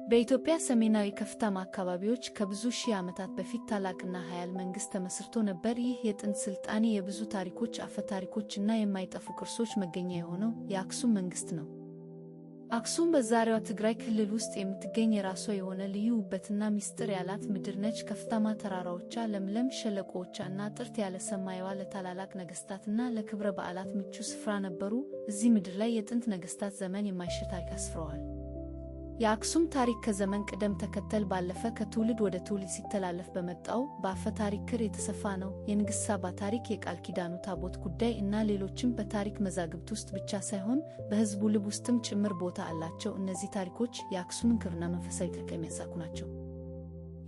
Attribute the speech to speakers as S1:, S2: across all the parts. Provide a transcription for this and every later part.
S1: በኢትዮጵያ ሰሜናዊ ከፍታማ አካባቢዎች ከብዙ ሺህ ዓመታት በፊት ታላቅና ኃያል መንግሥት ተመስርቶ ነበር። ይህ የጥንት ሥልጣኔ የብዙ ታሪኮች፣ አፈታሪኮችና የማይጠፉ ቅርሶች መገኛ የሆነው የአክሱም መንግሥት ነው። አክሱም በዛሬዋ ትግራይ ክልል ውስጥ የምትገኝ የራሷ የሆነ ልዩ ውበትና ምስጢር ያላት ምድር ነች። ከፍታማ ተራራዎቿ፣ ለምለም ሸለቆዎቿ እና ጥርት ያለ ሰማይዋ ለታላላቅ ነገሥታትና ለክብረ በዓላት ምቹ ስፍራ ነበሩ። እዚህ ምድር ላይ የጥንት ነገሥታት ዘመን የማይሽር ታሪክ አስፍረዋል። የአክሱም ታሪክ ከዘመን ቅደም ተከተል ባለፈ ከትውልድ ወደ ትውልድ ሲተላለፍ በመጣው በአፈ ታሪክ ክር የተሰፋ ነው። የንግሥት ሳባ ታሪክ፣ የቃል ኪዳኑ ታቦት ጉዳይ እና ሌሎችም በታሪክ መዛግብት ውስጥ ብቻ ሳይሆን በሕዝቡ ልብ ውስጥም ጭምር ቦታ አላቸው። እነዚህ ታሪኮች የአክሱምን ክብርና መንፈሳዊ ጥልቅ የሚያሳኩ ናቸው።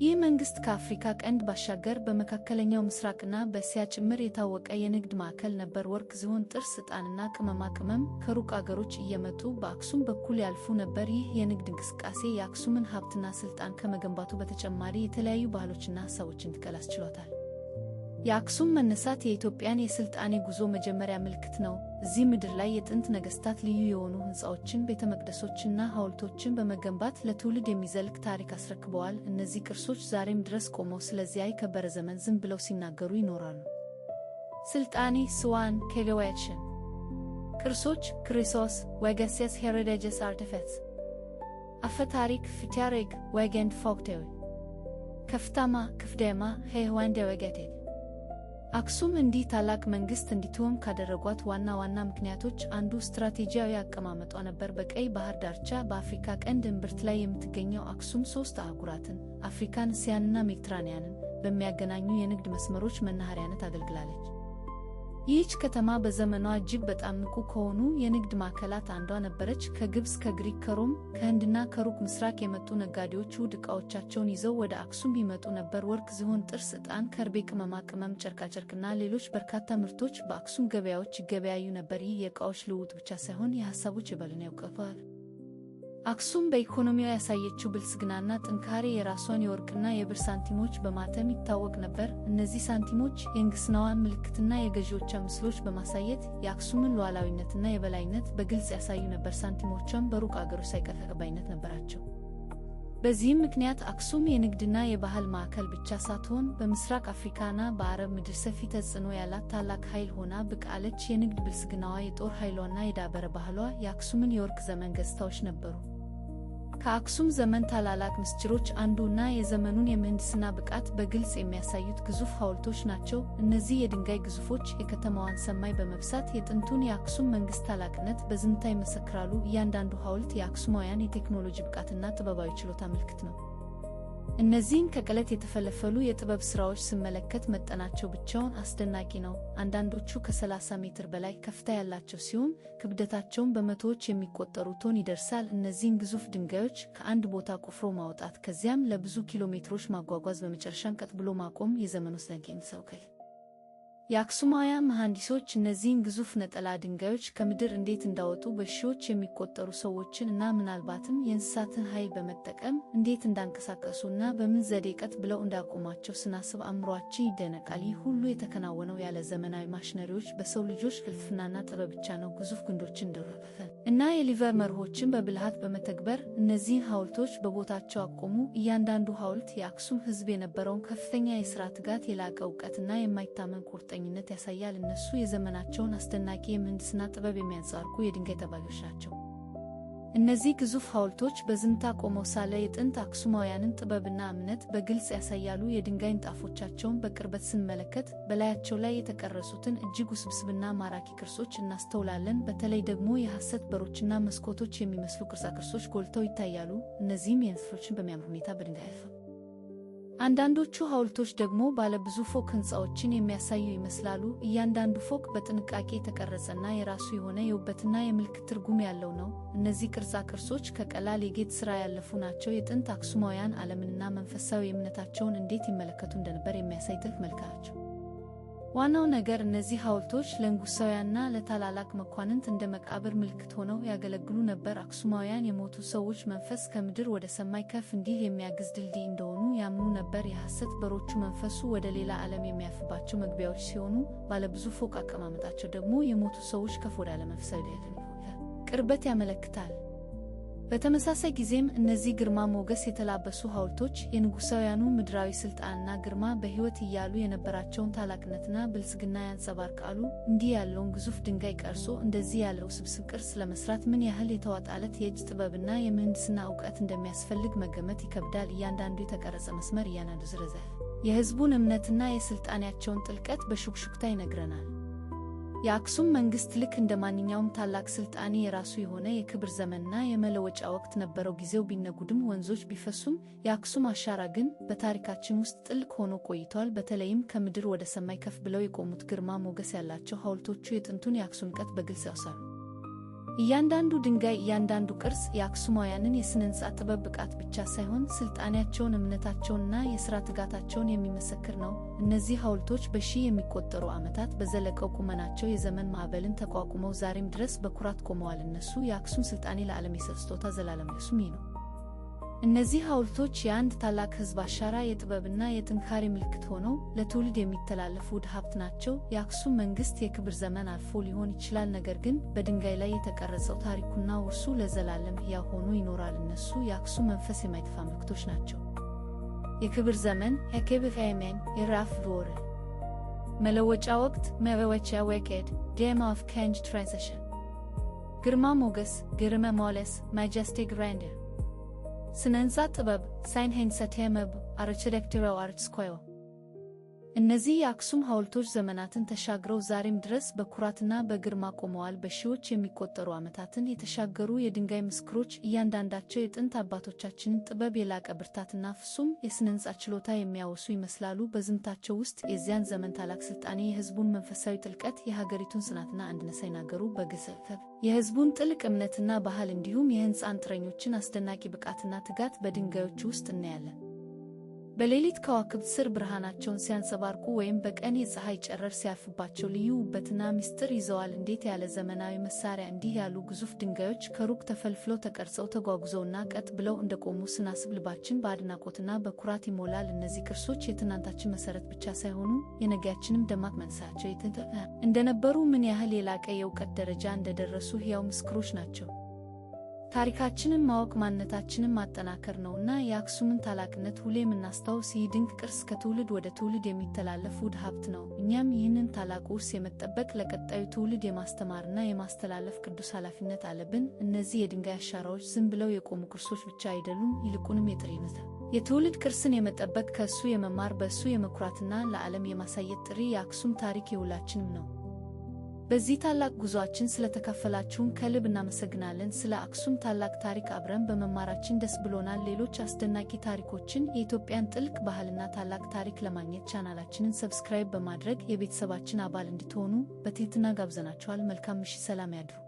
S1: ይህ መንግሥት ከአፍሪካ ቀንድ ባሻገር በመካከለኛው ምስራቅና በእስያ ጭምር የታወቀ የንግድ ማዕከል ነበር። ወርቅ፣ ዝሆን ጥርስ፣ ዕጣንና ቅመማ ቅመም ከሩቅ አገሮች እየመጡ በአክሱም በኩል ያልፉ ነበር። ይህ የንግድ እንቅስቃሴ የአክሱምን ሀብትና ሥልጣን ከመገንባቱ በተጨማሪ የተለያዩ ባህሎችና ሐሳቦችን እንዲቀል አስችሎታል። የአክሱም መነሳት የኢትዮጵያን የሥልጣኔ ጉዞ መጀመሪያ ምልክት ነው። እዚህ ምድር ላይ የጥንት ነገሥታት ልዩ የሆኑ ሕንፃዎችን፣ ቤተ መቅደሶችና ሐውልቶችን በመገንባት ለትውልድ የሚዘልቅ ታሪክ አስረክበዋል። እነዚህ ቅርሶች ዛሬም ድረስ ቆመው ስለዚያ የከበረ ዘመን ዝም ብለው ሲናገሩ ይኖራሉ። ሥልጣኔ ስዋን ኬሌዋያችን ቅርሶች ክሪሶስ ወገሴስ ሄሪዴጅስ አርቲፋክትስ አፈ ታሪክ ፊታሬግ ወገንድ ፎክቴው ከፍታማ ክፍደማ ሄዋንደ ወገቴ አክሱም እንዲህ ታላቅ መንግሥት እንድትሆን ካደረጓት ዋና ዋና ምክንያቶች አንዱ ስትራቴጂያዊ አቀማመጧ ነበር። በቀይ ባህር ዳርቻ በአፍሪካ ቀንድ እምብርት ላይ የምትገኘው አክሱም ሦስት አህጉራትን አፍሪካን፣ እስያንና ሜዲትራንያንን በሚያገናኙ የንግድ መስመሮች መናኸሪያነት አገልግላለች። ይህች ከተማ በዘመኗ እጅግ በጣም ንቁ ከሆኑ የንግድ ማዕከላት አንዷ ነበረች። ከግብፅ፣ ከግሪክ፣ ከሮም፣ ከህንድና ከሩቅ ምስራቅ የመጡ ነጋዴዎች ውድ ዕቃዎቻቸውን ይዘው ወደ አክሱም ይመጡ ነበር። ወርቅ፣ ዝሆን ጥርስ፣ ዕጣን፣ ከርቤ፣ ቅመማ ቅመም፣ ጨርቃጨርቅና ሌሎች በርካታ ምርቶች በአክሱም ገበያዎች ይገበያዩ ነበር። ይህ የዕቃዎች ልውውጥ ብቻ ሳይሆን የሐሳቦች የበልና ያውቀፋል። አክሱም በኢኮኖሚዋ ያሳየችው ብልጽግናና ጥንካሬ የራሷን የወርቅና የብር ሳንቲሞች በማተም ይታወቅ ነበር። እነዚህ ሳንቲሞች የንግሥናዋን ምልክትና የገዢዎቿ ምስሎች በማሳየት የአክሱምን ሉዓላዊነትና የበላይነት በግልጽ ያሳዩ ነበር። ሳንቲሞቿም በሩቅ አገሮች ሳይቀር ተቀባይነት ነበራቸው። በዚህም ምክንያት አክሱም የንግድና የባህል ማዕከል ብቻ ሳትሆን በምስራቅ አፍሪካና በአረብ ምድር ሰፊ ተጽዕኖ ያላት ታላቅ ኃይል ሆና ብቅ አለች። የንግድ ብልጽግናዋ፣ የጦር ኃይሏና የዳበረ ባህሏ የአክሱምን የወርቅ ዘመን ገጽታዎች ነበሩ። ከአክሱም ዘመን ታላላቅ ምስጢሮች አንዱና የዘመኑን የምህንድስና ብቃት በግልጽ የሚያሳዩት ግዙፍ ሐውልቶች ናቸው። እነዚህ የድንጋይ ግዙፎች የከተማዋን ሰማይ በመብሳት የጥንቱን የአክሱም መንግሥት ታላቅነት በዝምታ ይመሰክራሉ። እያንዳንዱ ሐውልት የአክሱማውያን የቴክኖሎጂ ብቃትና ጥበባዊ ችሎታ ምልክት ነው። እነዚህን ከቀለት የተፈለፈሉ የጥበብ ሥራዎች ስመለከት መጠናቸው ብቻውን አስደናቂ ነው። አንዳንዶቹ ከ30 ሜትር በላይ ከፍታ ያላቸው ሲሆን ክብደታቸውን በመቶዎች የሚቆጠሩ ቶን ይደርሳል። እነዚህን ግዙፍ ድንጋዮች ከአንድ ቦታ ቆፍሮ ማውጣት፣ ከዚያም ለብዙ ኪሎ ሜትሮች ማጓጓዝ፣ በመጨረሻም ቀጥ ብሎ ማቆም የዘመኑ አስደናቂ ሰውከል የአክሱማውያን መሐንዲሶች እነዚህን ግዙፍ ነጠላ ድንጋዮች ከምድር እንዴት እንዳወጡ፣ በሺዎች የሚቆጠሩ ሰዎችን እና ምናልባትም የእንስሳትን ኃይል በመጠቀም እንዴት እንዳንቀሳቀሱና በምን ዘዴ ቀጥ ብለው እንዳቆሟቸው ስናስብ አእምሮአችን ይደነቃል። ይህ ሁሉ የተከናወነው ያለ ዘመናዊ ማሽነሪዎች በሰው ልጆች ፍልስፍናና ጥበብ ብቻ ነው። ግዙፍ ግንዶችን እንደረፈፈ እና የሊቨር መርሆችን በብልሃት በመተግበር እነዚህን ሐውልቶች በቦታቸው አቆሙ። እያንዳንዱ ሐውልት የአክሱም ሕዝብ የነበረውን ከፍተኛ የሥራ ትጋት፣ የላቀ ዕውቀትና የማይታመን ቁርጠኝነት ያሳያል። እነሱ የዘመናቸውን አስደናቂ የምህንድስና ጥበብ የሚያንጸባርቁ የድንጋይ ጠባቂዎች ናቸው። እነዚህ ግዙፍ ሐውልቶች በዝምታ ቆመው ሳለ የጥንት አክሱማውያንን ጥበብና እምነት በግልጽ ያሳያሉ። የድንጋይ ንጣፎቻቸውን በቅርበት ስንመለከት በላያቸው ላይ የተቀረጹትን እጅግ ውስብስብና ማራኪ ቅርጾች እናስተውላለን። በተለይ ደግሞ የሐሰት በሮችና መስኮቶች የሚመስሉ ቅርጻቅርጾች ጎልተው ይታያሉ። እነዚህም የንስሮችን በሚያምር ሁኔታ በድንጋይ ያልፋሉ። አንዳንዶቹ ሐውልቶች ደግሞ ባለ ብዙ ፎቅ ሕንፃዎችን የሚያሳዩ ይመስላሉ። እያንዳንዱ ፎቅ በጥንቃቄ የተቀረጸና የራሱ የሆነ የውበትና የምልክት ትርጉም ያለው ነው። እነዚህ ቅርጻ ቅርጾች ከቀላል የጌጥ ሥራ ያለፉ ናቸው። የጥንት አክሱማውያን ዓለምንና መንፈሳዊ እምነታቸውን እንዴት ይመለከቱ እንደነበር የሚያሳይ ጥልቅ መልክ አላቸው። ዋናው ነገር እነዚህ ሐውልቶች ለንጉሣውያንና ለታላላቅ መኳንንት እንደ መቃብር ምልክት ሆነው ያገለግሉ ነበር። አክሱማውያን የሞቱ ሰዎች መንፈስ ከምድር ወደ ሰማይ ከፍ እንዲል የሚያግዝ ድልድይ እንደሆኑ ያምኑ ነበር። የሐሰት በሮቹ መንፈሱ ወደ ሌላ ዓለም የሚያልፍባቸው መግቢያዎች ሲሆኑ፣ ባለብዙ ፎቅ አቀማመጣቸው ደግሞ የሞቱ ሰዎች ከፍ ወዳለ መንፈሳዊ ቅርበት ያመለክታል። በተመሳሳይ ጊዜም እነዚህ ግርማ ሞገስ የተላበሱ ሐውልቶች የንጉሣውያኑ ምድራዊ ሥልጣንና ግርማ በሕይወት እያሉ የነበራቸውን ታላቅነትና ብልጽግና ያንጸባርቃሉ። እንዲህ ያለውን ግዙፍ ድንጋይ ቀርጾ እንደዚህ ያለው ስብስብ ቅርስ ለመሥራት ምን ያህል የተዋጣለት የእጅ ጥበብና የምህንድስና ዕውቀት እንደሚያስፈልግ መገመት ይከብዳል። እያንዳንዱ የተቀረጸ መስመር፣ እያንዳንዱ ዝርዝር የሕዝቡን እምነትና የሥልጣኔያቸውን ጥልቀት በሹክሹክታ ይነግረናል። የአክሱም መንግሥት ልክ እንደ ማንኛውም ታላቅ ሥልጣኔ የራሱ የሆነ የክብር ዘመንና የመለወጫ ወቅት ነበረው። ጊዜው ቢነጉድም ወንዞች ቢፈሱም የአክሱም አሻራ ግን በታሪካችን ውስጥ ጥልቅ ሆኖ ቆይቷል። በተለይም ከምድር ወደ ሰማይ ከፍ ብለው የቆሙት ግርማ ሞገስ ያላቸው ሐውልቶቹ የጥንቱን የአክሱም ዕውቀት በግልጽ ያወሳሉ። እያንዳንዱ ድንጋይ፣ እያንዳንዱ ቅርጽ የአክሱማውያንን የሥነ-ሕንጻ ጥበብ ብቃት ብቻ ሳይሆን ሥልጣኔያቸውን፣ እምነታቸውንና የሥራ ትጋታቸውን የሚመሰክር ነው። እነዚህ ሐውልቶች በሺህ የሚቆጠሩ ዓመታት በዘለቀው ቁመናቸው የዘመን ማዕበልን ተቋቁመው ዛሬም ድረስ በኩራት ቆመዋል። እነሱ የአክሱም ሥልጣኔ ለዓለም የሰጠ ስጦታ ዘላለማዊ ስም ነው። እነዚህ ሐውልቶች የአንድ ታላቅ ሕዝብ አሻራ፣ የጥበብና የጥንካሬ ምልክት ሆነው ለትውልድ የሚተላለፉ ውድ ሀብት ናቸው። የአክሱም መንግሥት የክብር ዘመን አልፎ ሊሆን ይችላል፣ ነገር ግን በድንጋይ ላይ የተቀረጸው ታሪኩና ውርሱ ለዘላለም ሕያው ሆኖ ይኖራል። እነሱ የአክሱም መንፈስ የማይጠፋ ምልክቶች ናቸው። የክብር ዘመን የክብር የራፍ ዶር መለወጫ ወቅት መለወጫ ወቅት ዴም ኦፍ ቼንጅ ትራንዚሽን ግርማ ሞገስ ግርማ ሞገስ ማጀስቲክ ግራንደር ስነ-ሕንጻ ጥበብ ሳይንስ ተመብ አርኪቴክቸራል አርትስ ኮዮ እነዚህ የአክሱም ሐውልቶች ዘመናትን ተሻግረው ዛሬም ድረስ በኩራትና በግርማ ቆመዋል። በሺዎች የሚቆጠሩ ዓመታትን የተሻገሩ የድንጋይ ምስክሮች፣ እያንዳንዳቸው የጥንት አባቶቻችንን ጥበብ፣ የላቀ ብርታትና ፍጹም የሥነ-ሕንጻ ችሎታ የሚያወሱ ይመስላሉ። በዝምታቸው ውስጥ የዚያን ዘመን ታላቅ ሥልጣኔ፣ የሕዝቡን መንፈሳዊ ጥልቀት፣ የሀገሪቱን ጽናትና አንድነት ሳይናገሩ በግልጽ የሕዝቡን ጥልቅ እምነትና ባህል እንዲሁም የሕንጻ አንጥረኞችን አስደናቂ ብቃትና ትጋት በድንጋዮቹ ውስጥ እናያለን። በሌሊት ከዋክብት ስር ብርሃናቸውን ሲያንጸባርቁ ወይም በቀን የፀሐይ ጨረር ሲያርፍባቸው ልዩ ውበትና ምስጢር ይዘዋል። እንዴት ያለ ዘመናዊ መሳሪያ! እንዲህ ያሉ ግዙፍ ድንጋዮች ከሩቅ ተፈልፍለው ተቀርጸው ተጓጉዘውና ቀጥ ብለው እንደቆሙ ስናስብ ልባችን በአድናቆትና በኩራት ይሞላል። እነዚህ ቅርሶች የትናንታችን መሠረት ብቻ ሳይሆኑ የነገያችንም ደማቅ መንሳቸው እንደነበሩ፣ ምን ያህል የላቀ የእውቀት ደረጃ እንደደረሱ ሕያው ምስክሮች ናቸው። ታሪካችንን ማወቅ ማንነታችንን ማጠናከር ነውና የአክሱምን ታላቅነት ሁሌ የምናስታውስ። ይህ ድንቅ ቅርስ ከትውልድ ወደ ትውልድ የሚተላለፍ ውድ ሀብት ነው። እኛም ይህንን ታላቅ ውርስ የመጠበቅ ለቀጣዩ ትውልድ የማስተማርና የማስተላለፍ ቅዱስ ኃላፊነት አለብን። እነዚህ የድንጋይ አሻራዎች ዝም ብለው የቆሙ ቅርሶች ብቻ አይደሉም፣ ይልቁንም የትውልድ ቅርስን የመጠበቅ፣ ከእሱ የመማር፣ በእሱ የመኩራትና ለዓለም የማሳየት ጥሪ። የአክሱም ታሪክ የሁላችንም ነው። በዚህ ታላቅ ጉዞአችን ስለተካፈላችሁን ከልብ እናመሰግናለን። ስለ አክሱም ታላቅ ታሪክ አብረን በመማራችን ደስ ብሎናል። ሌሎች አስደናቂ ታሪኮችን፣ የኢትዮጵያን ጥልቅ ባህልና ታላቅ ታሪክ ለማግኘት ቻናላችንን ሰብስክራይብ በማድረግ የቤተሰባችን አባል እንድትሆኑ በትህትና ጋብዘናችኋል። መልካም ምሽት፣ ሰላም ያድሩ።